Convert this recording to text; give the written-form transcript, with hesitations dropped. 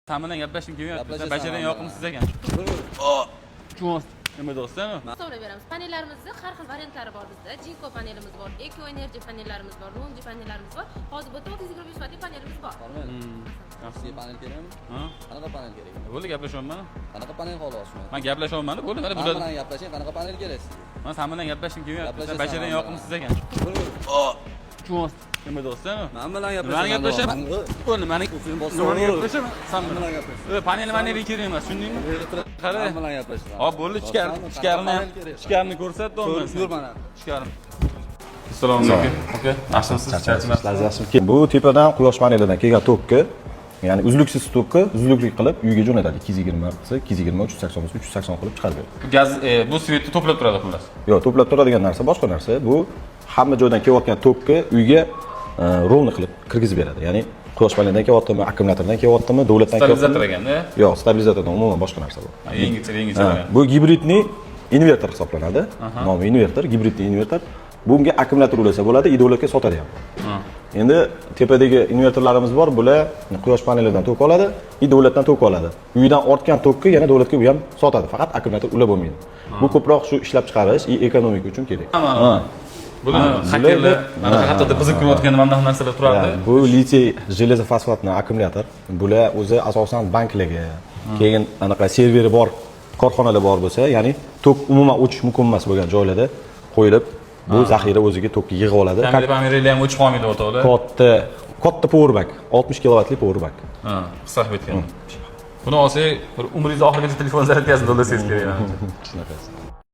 Sen bilan gaplashim kelmayapti. Basharang yoqimsiz ekan. Cho'z. Nima do'stami? Hisoblayveramiz. Panellarimizda har xil variantlari bor bizda. Jinko panelimiz bor, Eco Energy panellarimiz bor, Longi panellarimiz bor. Hozir bu 925 vatlik panelimiz bor. Sizga panel kerakmi? Ha? Qanaqa panel kerak? Bo'ldi gaplashyapman. Qanaqa panel xohlayapsiz? Men gaplashyapman. Bo'ldi, mana Men bular. bilan gaplashing, qanaqa panel kerak sizga? Men sen bilan gaplashim kelmayapti. Basharang yoqimsiz ekan. Cho'z. Nima do'stami? Men bilan Mani gaplashaman. Bo'ldi, mani nimani gaplashaman? Sen bilan gaplashing. Panel manga kerak emas, tushundingmi? Qara. Men bilan gaplashing. Hop, bo'ldi, ichkarini ko'rsat, bo'lmasa. Yur mana. Ichkarini. Assalomu alaykum. Aka, yaxshimisiz? Yaxshimisiz. Bu tepadan quyosh panelidan kelgan tokki, ya'ni uzluksiz tokki uzluklik qilib uyga jo'natadi. 220 bo'lsa, 220, 380 bo'lsa, 380 qilib chiqarib beradi. Gaz bu svetni to'plab turadi xullas. Yo'q, to'plab turadigan narsa boshqa narsa. Bu hamma joydan kelayotgan tokki uyga rolni qilib kirgizib beradi. Ya'ni quyosh panelidan kelyaptimi, akkumulyatordan kelyaptimi, davlatdan kelyaptimi? Stabilizator ekanda. Yo'q, stabilizatordan umuman boshqa narsa bu. Yangicha. Bu gibridli invertor hisoblanadi. Nomi invertor, gibridli invertor. Bunga akkumulyator ulasa bo'ladi, davlatga sotadi ham. Endi tepadagi invertorlarimiz bor, bular quyosh panelidan tok oladi, davlatdan tok oladi. Uydan ortgan tokki yana davlatga u ham sotadi, faqat akkumulyator ulab bo'lmaydi. Bu ko'proq shu ishlab chiqarish, ekonomika uchun kerak. Buni xakerlar mana hattoda buzib kirayotgan mana bunaqa narsalar turardi. Bu litiy железофосфатный akkumulyator. Bular o'zi asosan banklarga, keyin anaqa serveri bor korxonalar bor bo'lsa, ya'ni tok umuman o'chish mumkin emas bo'lgan joylarda qo'yilib, bu zaxira o'ziga tokki yig'ib oladi. Kameralar ham o'chib qolmaydi o'rtoqlar. Katta powerbank, 60 kilovatlik powerbank. Ha, hisob etgan. Buni olsak, bir umringiz oxirigacha telefon zaryadkasini to'ldirsangiz kerak. Shunaqasi.